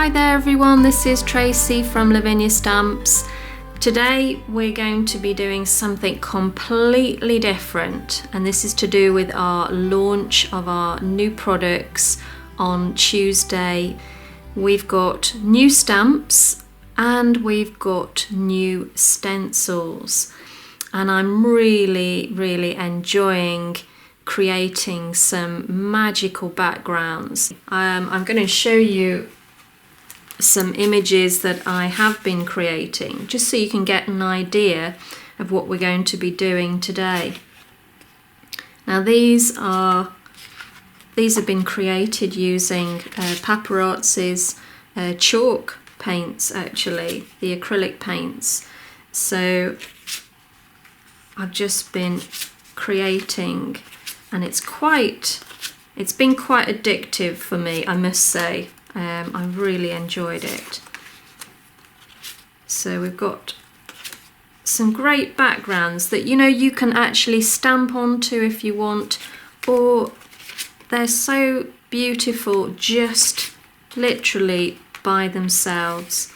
Hi there everyone, this is Tracy from Lavinia Stamps. Today we're going to be doing something completely different, and this is to do with our launch of our new products on Tuesday. We've got new stamps and we've got new stencils, and I'm really enjoying creating some magical backgrounds. I'm going to show you some images that I have been creating, just so you can get an idea of what we're going to be doing today. Now these have been created using Paparazzi's chalk paints, actually, the acrylic paints. So I've just been creating, and it's been quite addictive for me, I must say. I really enjoyed it. So we've got some great backgrounds that you can actually stamp onto if you want, or they're so beautiful just literally by themselves.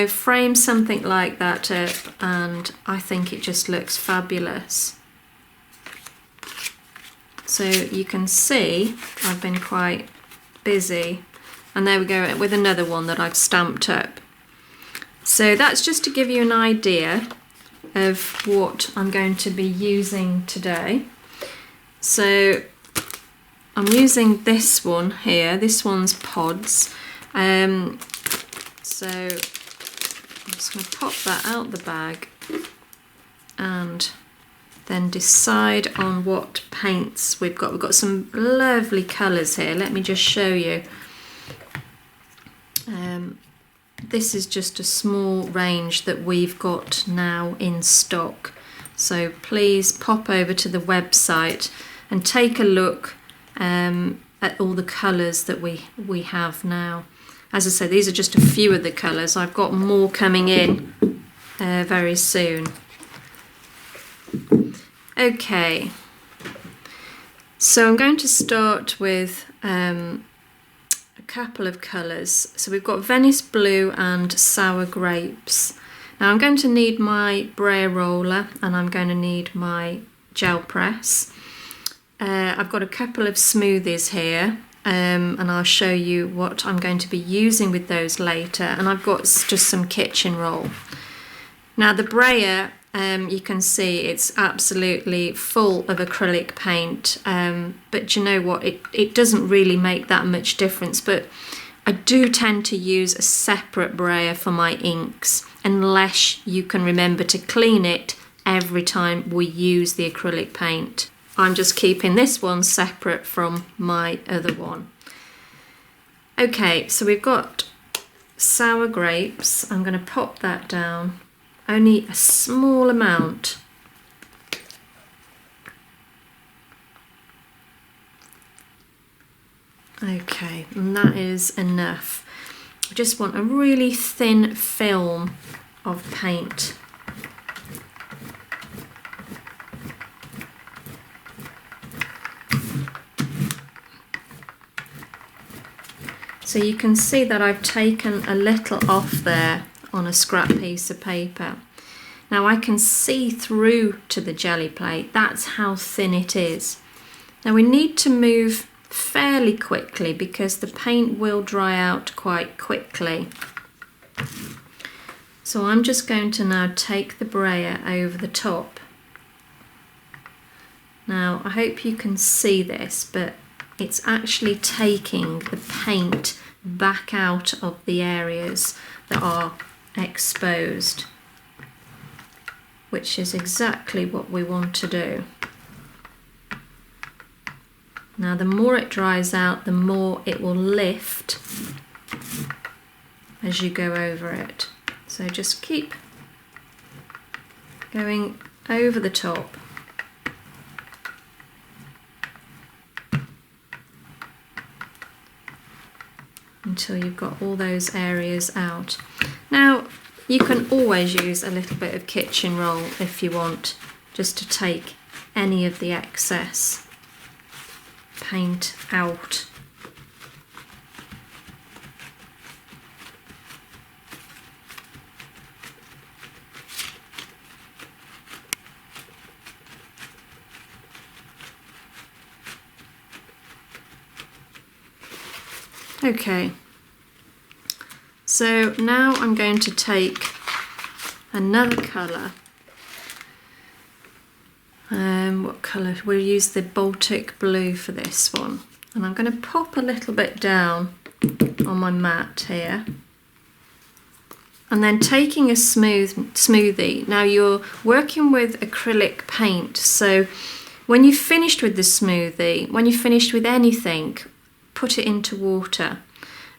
Frame something like that up and I think it just looks fabulous. So you can see I've been quite busy. And there we go with another one that I've stamped up. So that's just to give you an idea of what I'm going to be using today. So I'm using this one here. This one's pods. So I'm just going to pop that out the bag and then decide on what paints we've got. We've got some lovely colours here. Let me just show you. This is just a small range that we've got now in stock, so please pop over to the website and take a look at all the colours that we have now. As I say, these are just a few of the colours. I've got more coming in very soon. Okay, so I'm going to start with couple of colours. So we've got Venice Blue and Sour Grapes. Now I'm going to need my brayer roller and I'm going to need my gel press. I've got a couple of smoothies here and I'll show you what I'm going to be using with those later, and I've got just some kitchen roll. Now the brayer, you can see it's absolutely full of acrylic paint, but you know what, it doesn't really make that much difference, but I do tend to use a separate brayer for my inks unless you can remember to clean it every time we use the acrylic paint. I'm just keeping this one separate from my other one. Okay, so we've got Sour Grapes. I'm going to pop that down. Only a small amount. Okay, and that is enough. I just want a really thin film of paint. So you can see that I've taken a little off there on a scrap piece of paper. Now I can see through to the jelly plate. That's how thin it is. Now we need to move fairly quickly because the paint will dry out quite quickly. So I'm just going to now take the brayer over the top. Now I hope you can see this, but it's actually taking the paint back out of the areas that are exposed, which is exactly what we want to do. Now the more it dries out, the more it will lift as you go over it. So just keep going over the top. Until you've got all those areas out. Now you can always use a little bit of kitchen roll if you want, just to take any of the excess paint out. Okay, so now I'm going to take another colour. What colour? We'll use the Baltic blue for this one, and I'm going to pop a little bit down on my mat here, and then taking a smoothie. Now you're working with acrylic paint, so when you've finished with the smoothie, when you've finished with anything, put it into water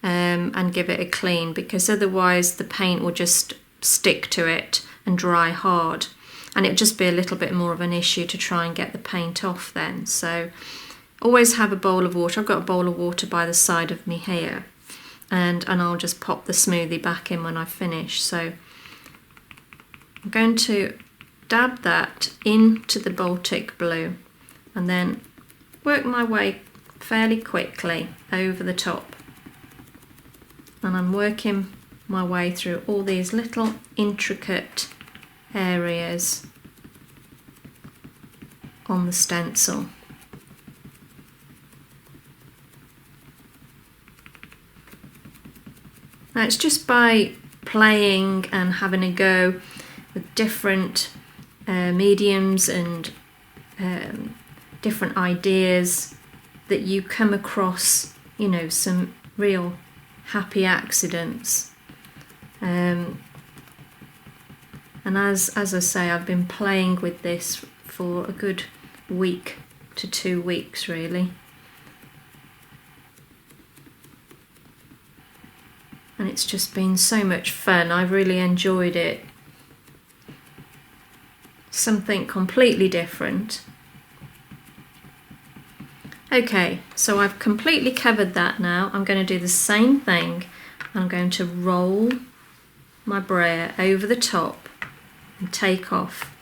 and give it a clean, because otherwise the paint will just stick to it and dry hard, and it'll just be a little bit more of an issue to try and get the paint off then. So always have a bowl of water. I've got a bowl of water by the side of me here, and I'll just pop the smoothie back in when I finish. So I'm going to dab that into the Baltic blue and then work my way fairly quickly over the top, and I'm working my way through all these little intricate areas on the stencil. Now it's just by playing and having a go with different mediums and different ideas that you come across, you know, some real happy accidents. And as I say, I've been playing with this for a good week to 2 weeks really. And it's just been so much fun. I've really enjoyed it. Something completely different. Okay, so I've completely covered that now. I'm going to do the same thing. I'm going to roll my brayer over the top and take off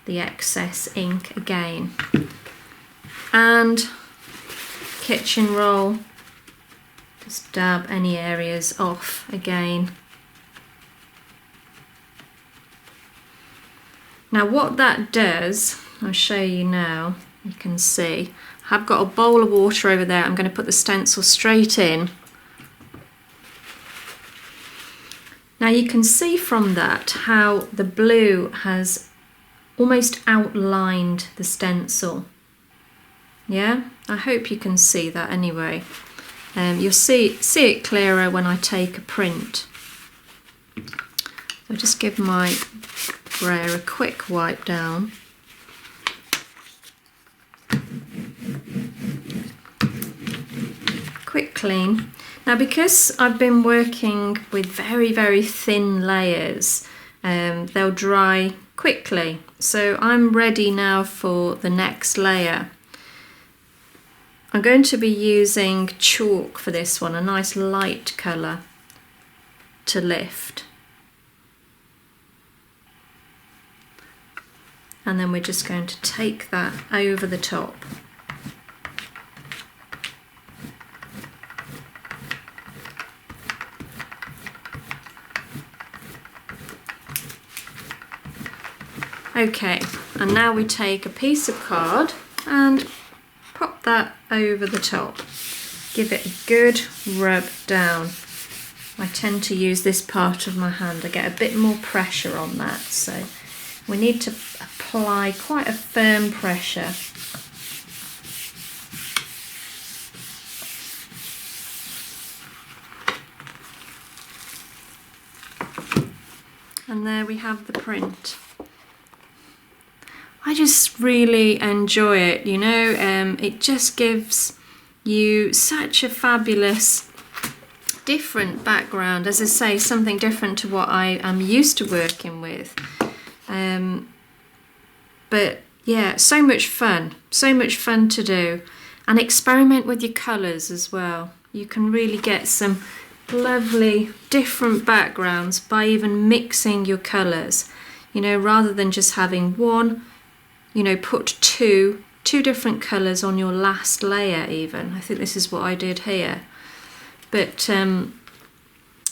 the excess ink again. And kitchen roll. Just dab any areas off again. Now what that does, I'll show you now, you can see, I've got a bowl of water over there. I'm going to put the stencil straight in. Now you can see from that how the blue has almost outlined the stencil. Yeah, I hope you can see that anyway. You'll see it clearer when I take a print. So just give my brayer a quick wipe down. Quick clean. Now because I've been working with very, very thin layers, they'll dry quickly. So I'm ready now for the next layer. I'm going to be using chalk for this one, a nice light colour to lift. And then we're just going to take that over the top. Okay, and now we take a piece of card and pop that over the top. Give it a good rub down. I tend to use this part of my hand. I get a bit more pressure on that, so we need to apply quite a firm pressure. And there we have the print. I just really enjoy it, you know, it just gives you such a fabulous different background, as I say, something different to what I am used to working with. But yeah, so much fun to do, and experiment with your colours as well. You can really get some lovely different backgrounds by even mixing your colours, you know, rather than just having one. You know, put two different colours on your last layer even. I think this is what I did here. But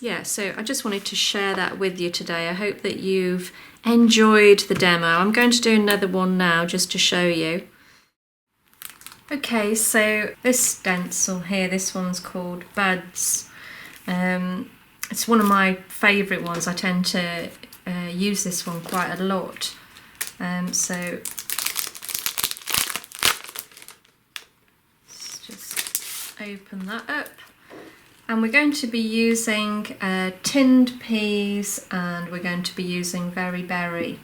yeah, so I just wanted to share that with you today. I hope that you've enjoyed the demo. I'm going to do another one now just to show you. Okay, so this stencil here, this one's called Buds. It's one of my favourite ones. I tend to use this one quite a lot. So let's just open that up. And we're going to be using tinned peas, and we're going to be using Very Berry.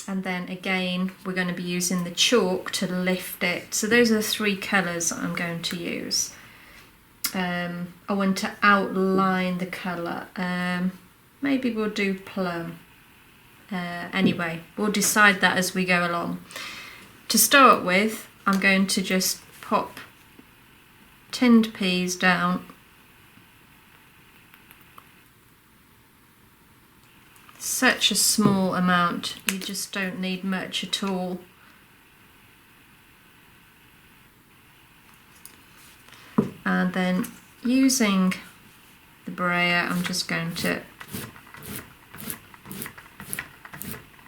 And then again, we're going to be using the chalk to lift it. So those are the three colours I'm going to use. I want to outline the colour. Maybe we'll do plum. Anyway, we'll decide that as we go along. To start with, I'm going to just pop tinned peas down. Such a small amount, you just don't need much at all. And then using the brayer, I'm just going to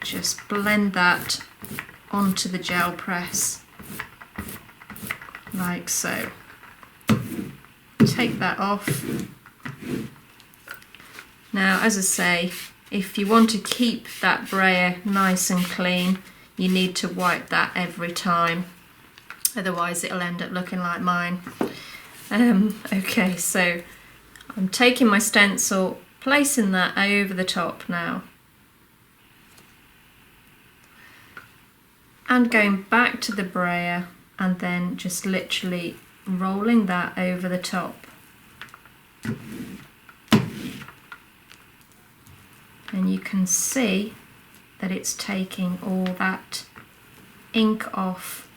just blend that onto the gel press, like so. Take that off. Now, as I say, if you want to keep that brayer nice and clean, you need to wipe that every time, otherwise it'll end up looking like mine. Okay, so I'm taking my stencil, placing that over the top now, and going back to the brayer and then just literally rolling that over the top. And you can see that it's taking all that ink off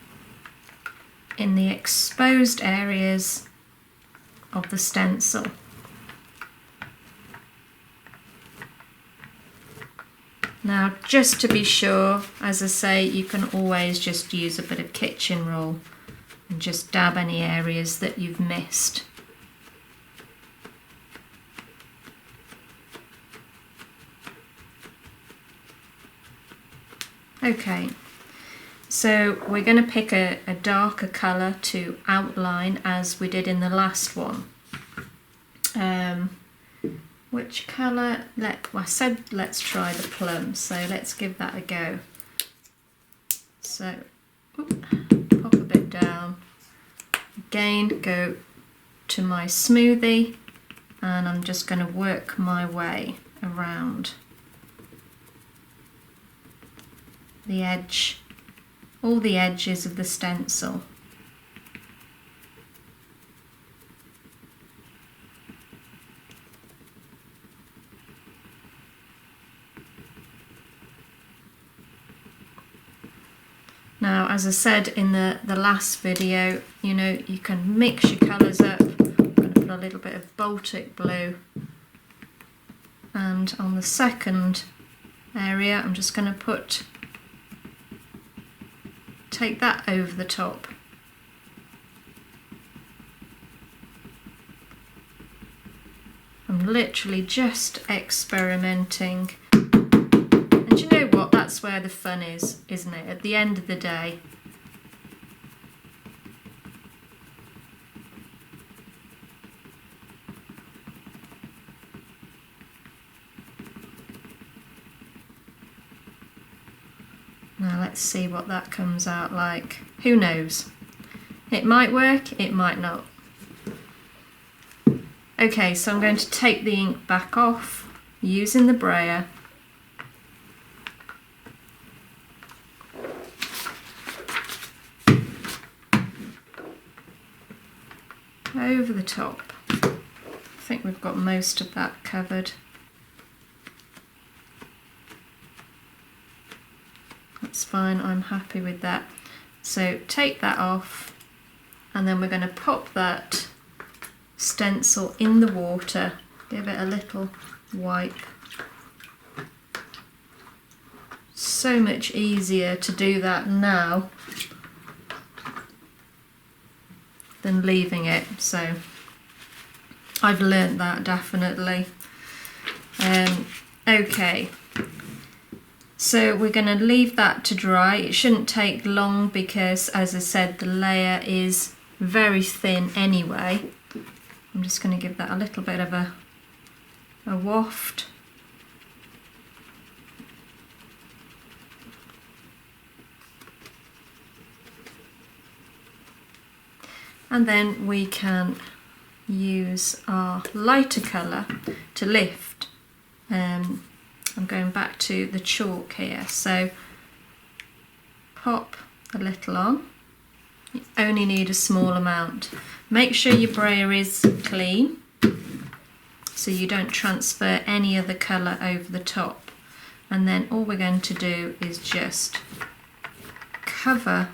in the exposed areas of the stencil. Now, just to be sure, as I say, you can always just use a bit of kitchen roll and just dab any areas that you've missed. Okay, so we're going to pick a darker colour to outline as we did in the last one. Which colour? I said let's try the plum, so let's give that a go. So, pop a bit down. Again, go to my smoothie, and I'm just going to work my way around the edge, all the edges of the stencil. Now, as I said in the last video, you know, you can mix your colours up. I'm going to put a little bit of Baltic blue, and on the second area I'm just going to take that over the top. I'm literally just experimenting. And you know what? That's where the fun is, isn't it? At the end of the day. Now let's see what that comes out like. Who knows? It might work, it might not. Okay, so I'm going to take the ink back off using the brayer. Over the top. I think we've got most of that covered. That's fine, I'm happy with that. So take that off, and then we're going to pop that stencil in the water, give it a little wipe. So much easier to do that now than leaving it, so I've learnt that definitely. Okay, So we're going to leave that to dry. It shouldn't take long because, as I said, the layer is very thin anyway. I'm just going to give that a little bit of a waft. And then we can use our lighter colour to lift. I'm going back to the chalk here, so pop a little on. You only need a small amount. Make sure your brayer is clean so you don't transfer any other colour over the top. And then all we're going to do is just cover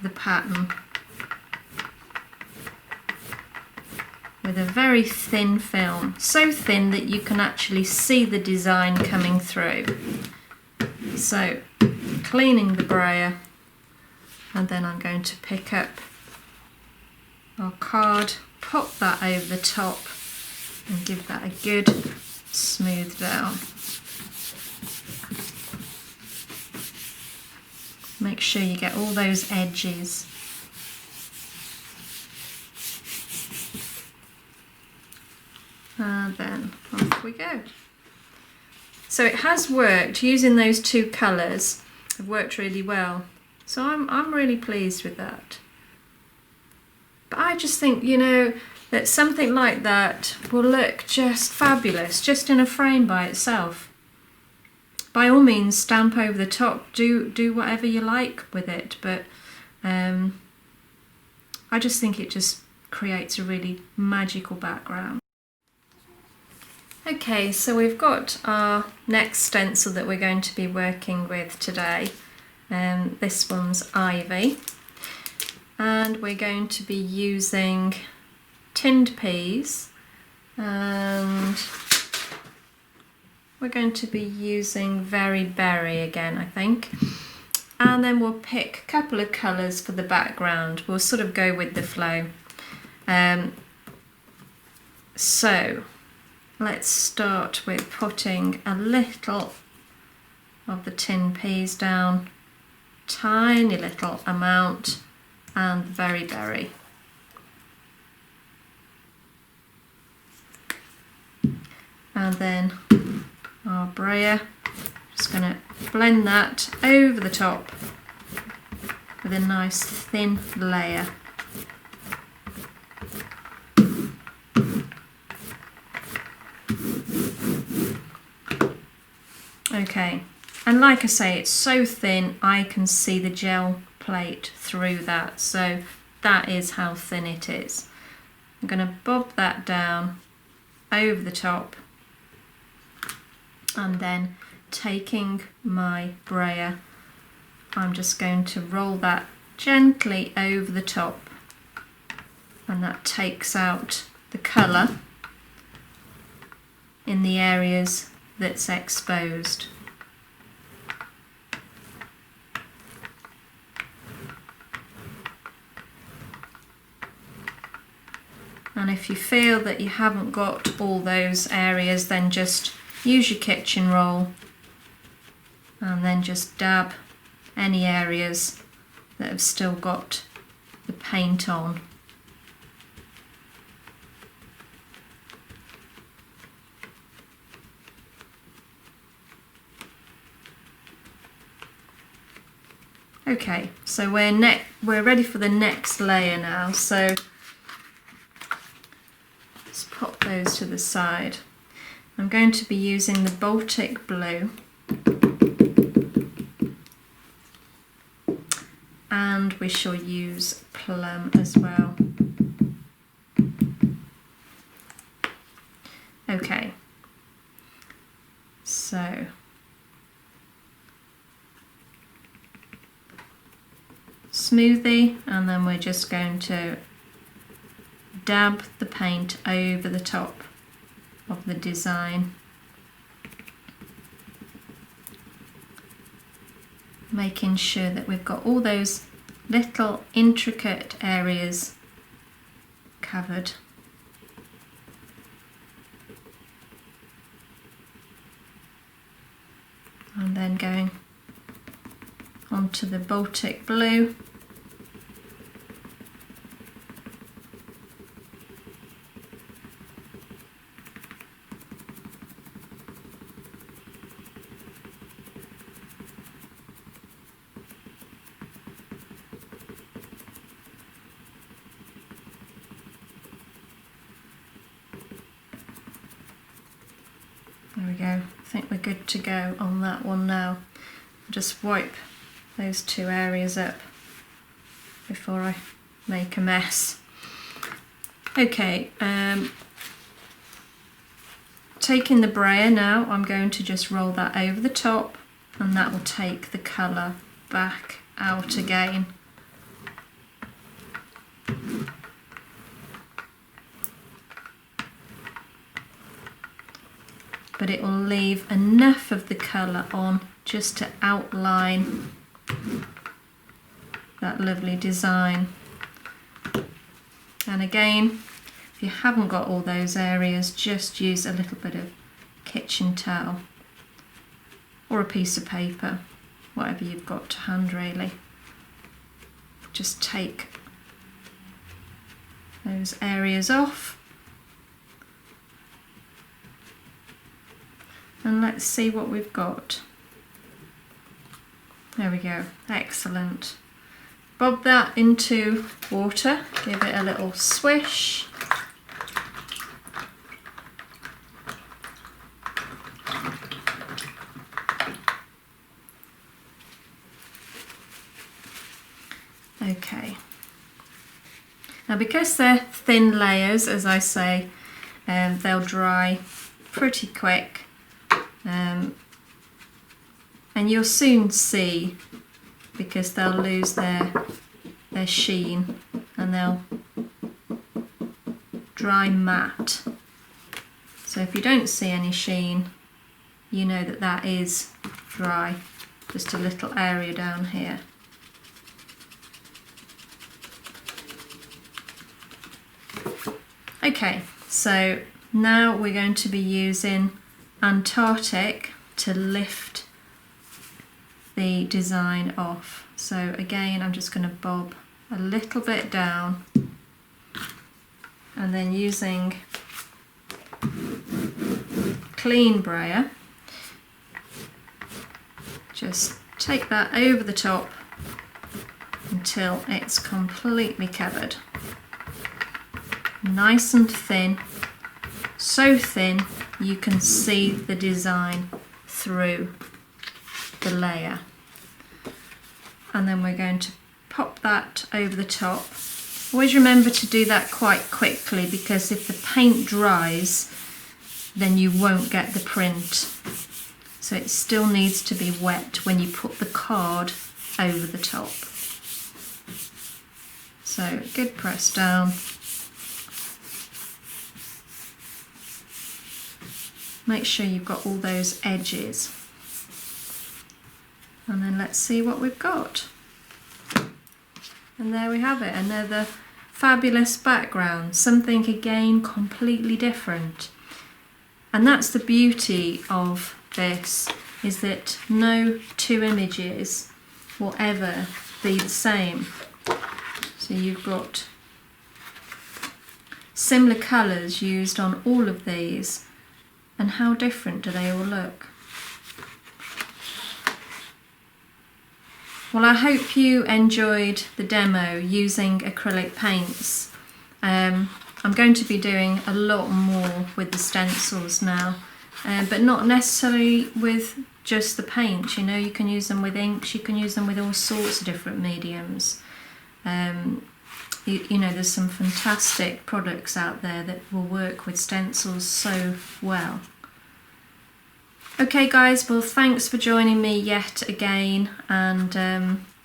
the pattern with a very thin film, so thin that you can actually see the design coming through. So cleaning the brayer, and then I'm going to pick up our card, pop that over the top and give that a good smooth down. Make sure you get all those edges. And then off we go. So it has worked, using those two colours have worked really well. So I'm really pleased with that. But I just think, you know, that something like that will look just fabulous, just in a frame by itself. By all means, stamp over the top, do whatever you like with it, but I just think it just creates a really magical background. Okay, so we've got our next stencil that we're going to be working with today. This one's Ivy, and we're going to be using tinned peas, and we're going to be using Very Berry again, I think. And then we'll pick a couple of colours for the background. We'll sort of go with the flow. So let's start with putting a little of the tin peas down, tiny little amount, and Very Berry. And then our brayer, just going to blend that over the top with a nice thin layer. Okay, and like I say, it's so thin I can see the gel plate through that, so that is how thin it is. I'm going to bob that down over the top, and then taking my brayer, I'm just going to roll that gently over the top, and that takes out the colour in the areas that's exposed. And if you feel that you haven't got all those areas, then just use your kitchen roll and then just dab any areas that have still got the paint on. Okay, so we're ready for the next layer now, so let's pop those to the side. I'm going to be using the Baltic Blue, and we shall use Plum as well. Okay, so smoothie, and then we're just going to dab the paint over the top of the design, making sure that we've got all those little intricate areas covered. And then going onto the Baltic blue. There we go. I think we're good to go on that one now. Just wipe those two areas up before I make a mess. Okay, taking the brayer now, I'm going to just roll that over the top, and that will take the colour back out again. But it will leave enough of the colour on just to outline that lovely design. And again, if you haven't got all those areas, just use a little bit of kitchen towel or a piece of paper, whatever you've got to hand really. Just take those areas off. And let's see what we've got. There we go, excellent. Bob that into water, give it a little swish. Okay. Now because they're thin layers, as I say, they'll dry pretty quick. And you'll soon see, because they'll lose their sheen and they'll dry matte. So if you don't see any sheen, you know that that is dry. Just a little area down here. Okay, so now we're going to be using Antarctic to lift the design off. So again, I'm just going to bob a little bit down, and then using clean brayer, just take that over the top until it's completely covered. Nice and thin, so thin you can see the design through the layer. And then we're going to pop that over the top. Always remember to do that quite quickly, because if the paint dries then you won't get the print. So it still needs to be wet when you put the card over the top. So good press down. Make sure you've got all those edges. And then let's see what we've got. And there we have it, another fabulous background, something again completely different. And that's the beauty of this, is that no two images will ever be the same. So you've got similar colours used on all of these, and how different do they all look? Well, I hope you enjoyed the demo using acrylic paints. I'm going to be doing a lot more with the stencils now, but not necessarily with just the paint. You know, you can use them with inks, you can use them with all sorts of different mediums. You know, there's some fantastic products out there that will work with stencils so well. Okay guys, well thanks for joining me yet again, and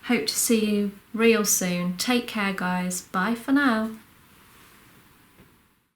hope to see you real soon. Take care guys, bye for now.